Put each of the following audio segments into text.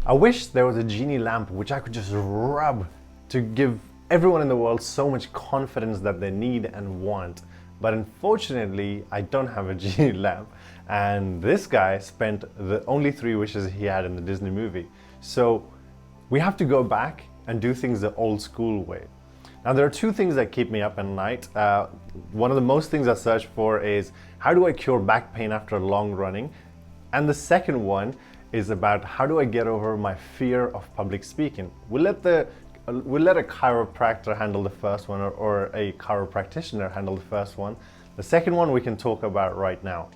I wish there was a genie lamp which I could just rub to give everyone in the world so much confidence that they need and want. But unfortunately, I don't have a genie lamp. And this guy spent the only 3 wishes he had in the Disney movie. So we have to go back and do things the old school way. Now, there are 2 things that keep me up at night. One of the most things I search for is, how do I cure back pain after long running? And the second one is about, how do I get over my fear of public speaking? We'll let a chiropractor handle the first one, or a chiropractitioner handle the first one. The second one we can talk about right now.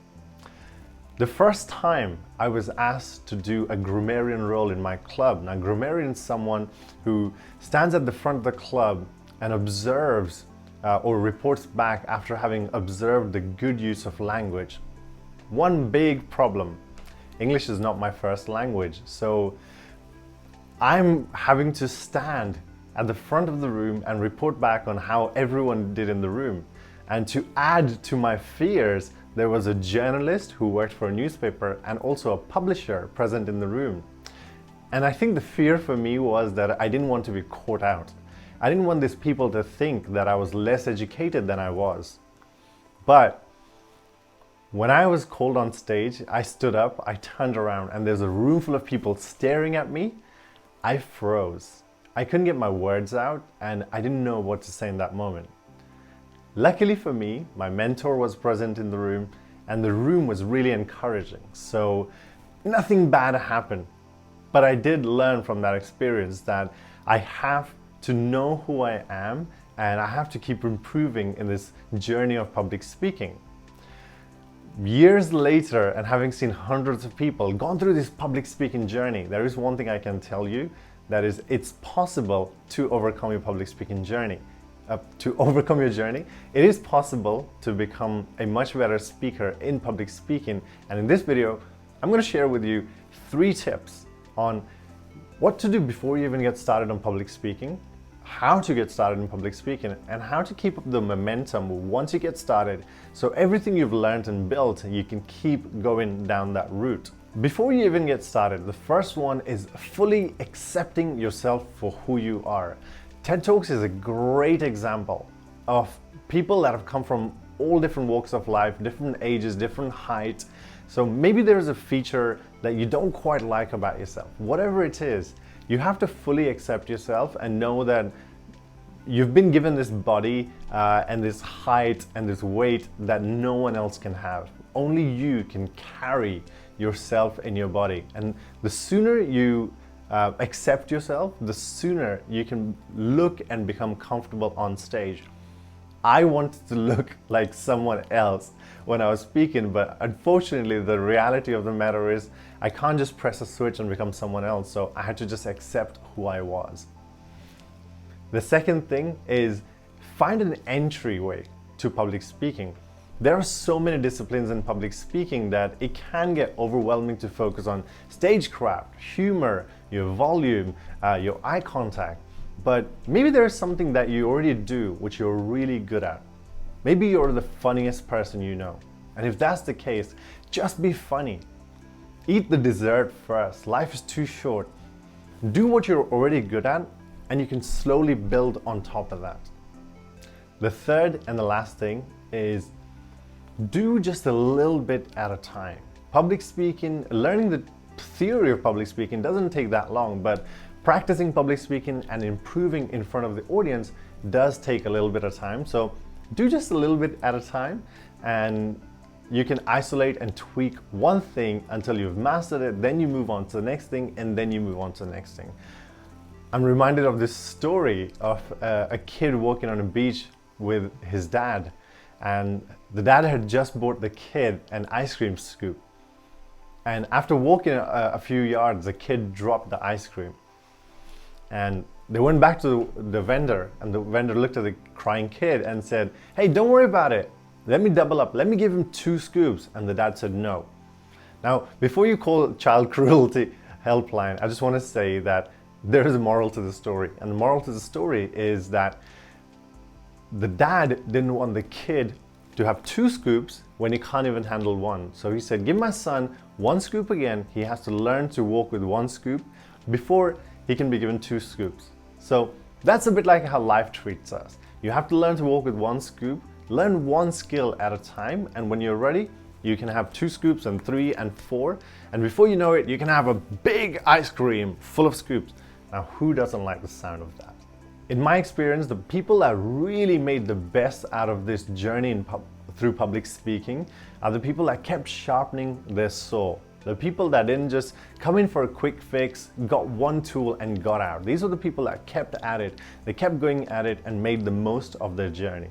The first time I was asked to do a grammarian role in my club. Now, grammarian is someone who stands at the front of the club and observes or reports back after having observed the good use of language. One big problem: English is not my first language, so I'm having to stand at the front of the room and report back on how everyone did in the room. And to add to my fears, there was a journalist who worked for a newspaper and also a publisher present in the room. And I think the fear for me was that I didn't want to be caught out. I didn't want these people to think that I was less educated than I was. But when I was called on stage, I stood up, I turned around, and there's a room full of people staring at me. I froze. I couldn't get my words out, and I didn't know what to say in that moment. Luckily for me, my mentor was present in the room, and the room was really encouraging. So nothing bad happened. But I did learn from that experience that I have to know who I am, and I have to keep improving in this journey of public speaking. Years later, and having seen hundreds of people gone through this public speaking journey, there is one thing I can tell you, that is, it's possible to overcome your public speaking journey. To overcome your journey, it is possible to become a much better speaker in public speaking. And in this video, I'm going to share with you 3 tips on what to do before you even get started on public speaking, how to get started in public speaking, and how to keep up the momentum once you get started, so everything you've learned and built, you can keep going down that route. Before you even get started, the first one is fully accepting yourself for who you are. TED Talks is a great example of people that have come from all different walks of life, different ages, different heights. So maybe there's a feature that you don't quite like about yourself. Whatever it is, you have to fully accept yourself and know that you've been given this body and this height and this weight that no one else can have. Only you can carry yourself in your body. And the sooner you accept yourself, the sooner you can look and become comfortable on stage. I wanted to look like someone else when I was speaking, but unfortunately the reality of the matter is I can't just press a switch and become someone else, so I had to just accept who I was. The second thing is, find an entryway to public speaking. There are so many disciplines in public speaking that it can get overwhelming to focus on stagecraft, humor, your volume, your eye contact. But maybe there's something that you already do which you're really good at. Maybe you're the funniest person you know. And if that's the case, just be funny. Eat the dessert first. Life is too short. Do what you're already good at, and you can slowly build on top of that. The third and the last thing is, do just a little bit at a time. Public speaking, learning the theory of public speaking doesn't take that long, but practicing public speaking and improving in front of the audience does take a little bit of time. So do just a little bit at a time, and you can isolate and tweak one thing until you've mastered it, then you move on to the next thing, and then you move on to the next thing. I'm reminded of this story of a kid walking on a beach with his dad, and the dad had just bought the kid an ice cream scoop. And after walking a few yards, the kid dropped the ice cream. And they went back to the vendor, and the vendor looked at the crying kid and said, "Hey, don't worry about it. Let me double up. Let me give him 2 scoops." And the dad said no. Now, before you call child cruelty helpline, I just want to say that there is a moral to the story. And the moral to the story is that the dad didn't want the kid to have 2 scoops when he can't even handle 1. So he said, "Give my son 1 scoop again. He has to learn to walk with 1 scoop. before he can be given 2 scoops. So that's a bit like how life treats us. You have to learn to walk with 1 scoop, learn 1 skill at a time, and when you're ready, you can have 2 scoops and 3 and 4, and before you know it, you can have a big ice cream full of scoops. Now, who doesn't like the sound of that? In my experience, the people that really made the best out of this journey through public speaking are the people that kept sharpening their saw. The people that didn't just come in for a quick fix, got 1 tool and got out. These are the people that kept at it. They kept going at it and made the most of their journey.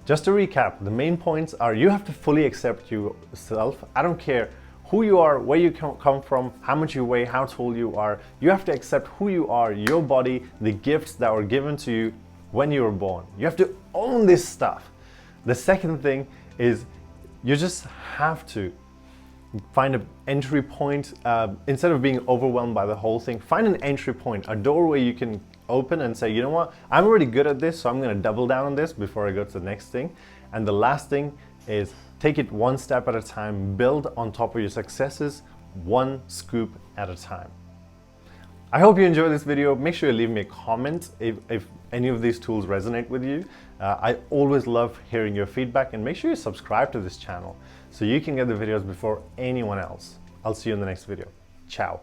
Just to recap, the main points are you have to fully accept yourself. I don't care who you are, where you come from, how much you weigh, how tall you are. You have to accept who you are, your body, the gifts that were given to you when you were born. You have to own this stuff. The second thing is you just have to find an entry point. Instead of being overwhelmed by the whole thing, find an entry point, a doorway you can open and say, you know what, I'm already good at this, so I'm going to double down on this before I go to the next thing. And the last thing is take it 1 step at a time, build on top of your successes, 1 scoop at a time. I hope you enjoyed this video. Make sure you leave me a comment if any of these tools resonate with you. I always love hearing your feedback, and make sure you subscribe to this channel so you can get the videos before anyone else. I'll see you in the next video. Ciao.